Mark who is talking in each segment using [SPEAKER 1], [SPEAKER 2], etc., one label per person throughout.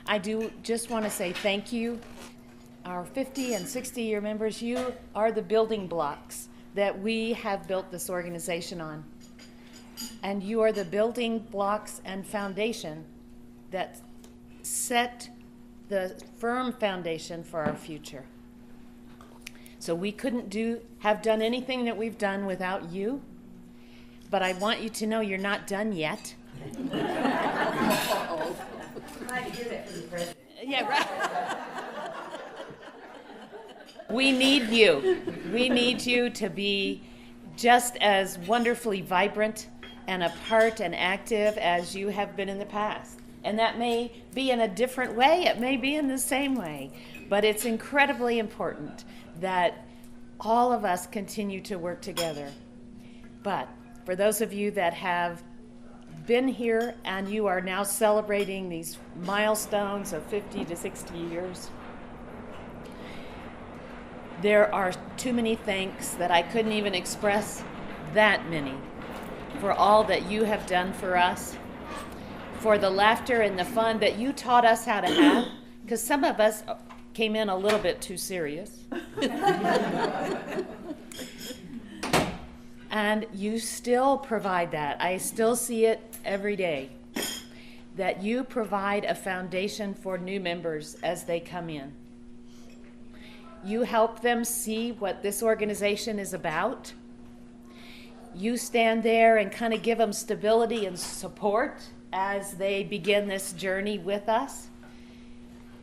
[SPEAKER 1] I do just want to say thank you. Our 50 and 60-year members, you are the building blocks that we have built this organization on. And you are the building blocks and foundation that set the firm foundation for our future. So we couldn't have done anything that we've done without you, but I want you to know you're not done yet. Yeah, right. We need you. We need you to be just as wonderfully vibrant and apart and active as you have been in the past. And that may be in a different way, it may be in the same way, but it's incredibly important that all of us continue to work together. But for those of you that have been here and you are now celebrating these milestones of 50 to 60 years, there are too many thanks that I couldn't even express that many for all that you have done for us, for the laughter and the fun that you taught us how to have, because some of us came in a little bit too serious. And you still provide that. I still see it every day, that you provide a foundation for new members as they come in. You help them see what this organization is about. You stand there and kind of give them stability and support as they begin this journey with us.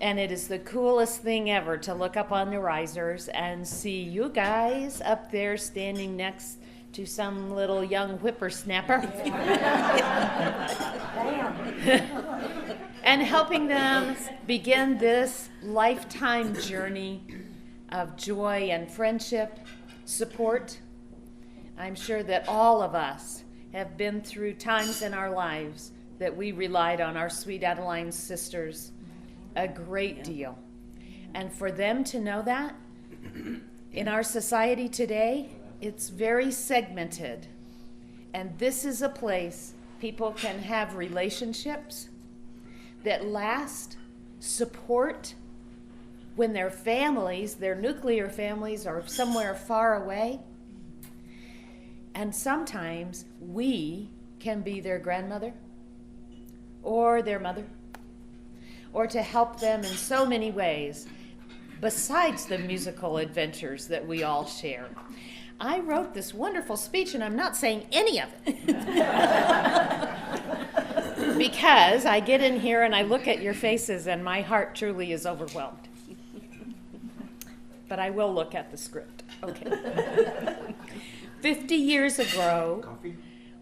[SPEAKER 1] And it is the coolest thing ever to look up on the risers and see you guys up there standing next to some little young whippersnapper and helping them begin this lifetime journey of joy and friendship, support. I'm sure that all of us have been through times in our lives that we relied on our sweet Adeline sisters a great deal. And for them to know that, in our society today, it's very segmented. And this is a place people can have relationships that last, support, when their families, their nuclear families, are somewhere far away. And sometimes we can be their grandmother or their mother, or to help them in so many ways besides the musical adventures that we all share. I wrote this wonderful speech and I'm not saying any of it. Because I get in here and I look at your faces and my heart truly is overwhelmed. But I will look at the script. Okay. 50 years ago,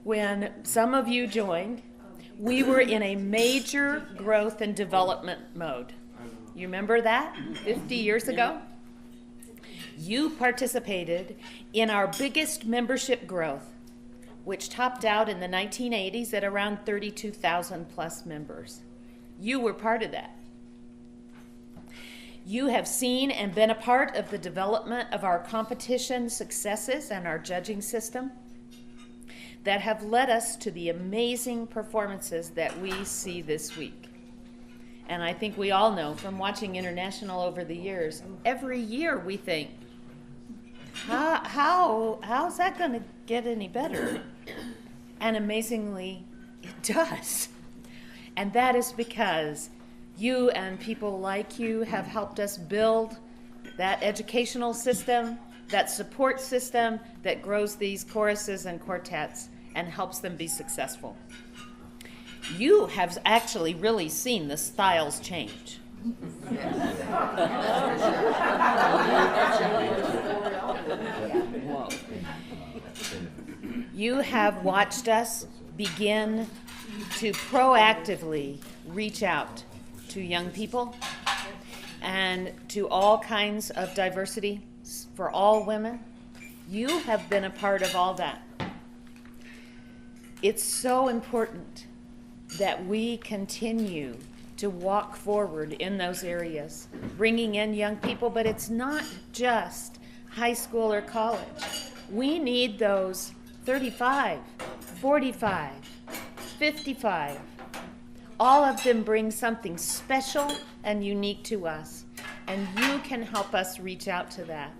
[SPEAKER 1] when some of you joined, we were in a major growth and development mode. You remember that? 50 years ago? You participated in our biggest membership growth, which topped out in the 1980s at around 32,000 plus members. You were part of that. You have seen and been a part of the development of our competition successes and our judging system that have led us to the amazing performances that we see this week. And I think we all know from watching International over the years, every year we think, how's that going to get any better? And amazingly, it does. And that is because you and people like you have helped us build that educational system, that support system that grows these choruses and quartets and helps them be successful. You have actually really seen the styles change. You have watched us begin to proactively reach out to young people and to all kinds of diversity for all women. You have been a part of all that. It's so important that we continue to walk forward in those areas, bringing in young people, but it's not just high school or college. We need those 35, 45, 55, all of them bring something special and unique to us, and you can help us reach out to that.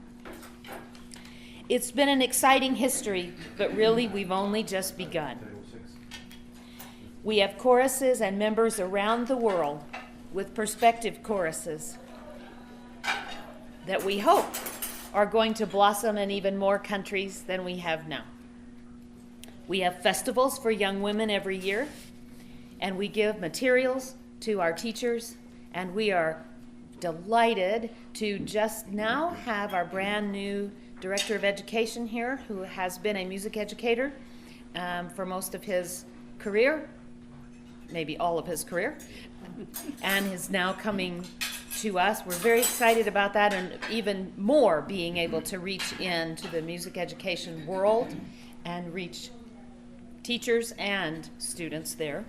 [SPEAKER 1] It's been an exciting history, but really we've only just begun. We have choruses and members around the world with prospective choruses that we hope are going to blossom in even more countries than we have now. We have festivals for young women every year, and we give materials to our teachers, and we are delighted to just now have our brand new Director of Education here, who has been a music educator for most of his career, maybe all of his career, and is now coming to us. We're very excited about that, and even more being able to reach into the music education world and reach teachers and students there.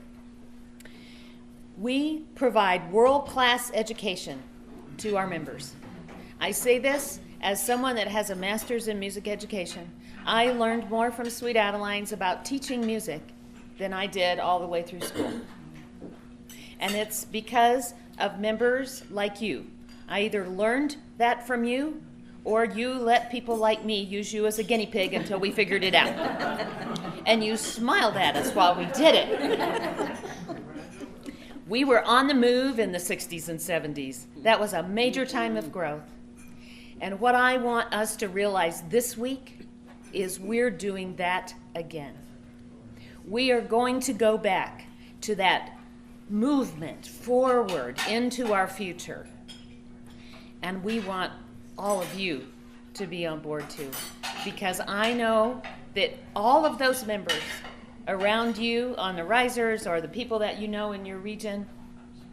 [SPEAKER 1] We provide world-class education to our members. I say this as someone that has a master's in music education. I learned more from Sweet Adelines about teaching music than I did all the way through school. And it's because of members like you. I either learned that from you, or you let people like me use you as a guinea pig until we figured it out. And you smiled at us while we did it. We were on the move in the 60s and 70s. That was a major time of growth. And what I want us to realize this week is we're doing that again. We are going to go back to that movement forward into our future. And we want all of you to be on board too, because I know that all of those members around you on the risers or the people that you know in your region,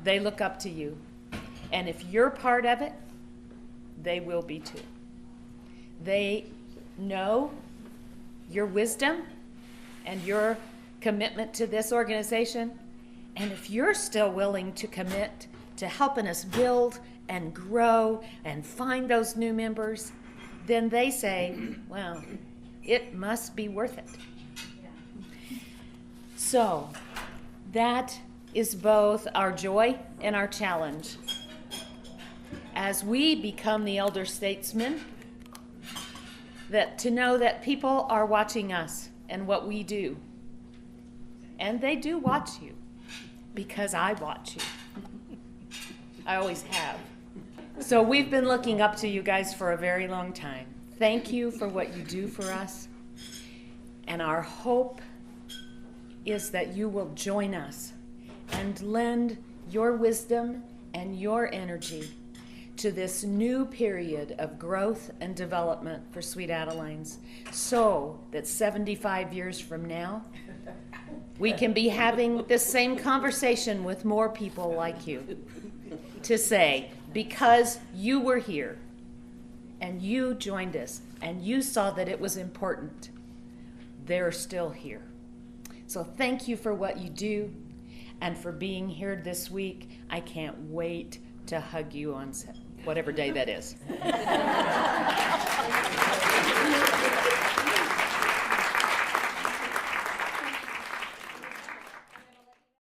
[SPEAKER 1] they look up to you. And if you're part of it, they will be too. They know your wisdom and your commitment to this organization. And if you're still willing to commit to helping us build and grow and find those new members, then they say, well, it must be worth it. So that is both our joy and our challenge. As we become the elder statesmen, that to know that people are watching us and what we do. And they do watch you, because I watch you. I always have. So we've been looking up to you guys for a very long time. Thank you for what you do for us. And our hope is that you will join us and lend your wisdom and your energy to this new period of growth and development for Sweet Adelines, so that 75 years from now, we can be having this same conversation with more people like you to say, because you were here and you joined us and you saw that it was important, they're still here. So thank you for what you do and for being here this week. I can't wait to hug you on whatever day that is.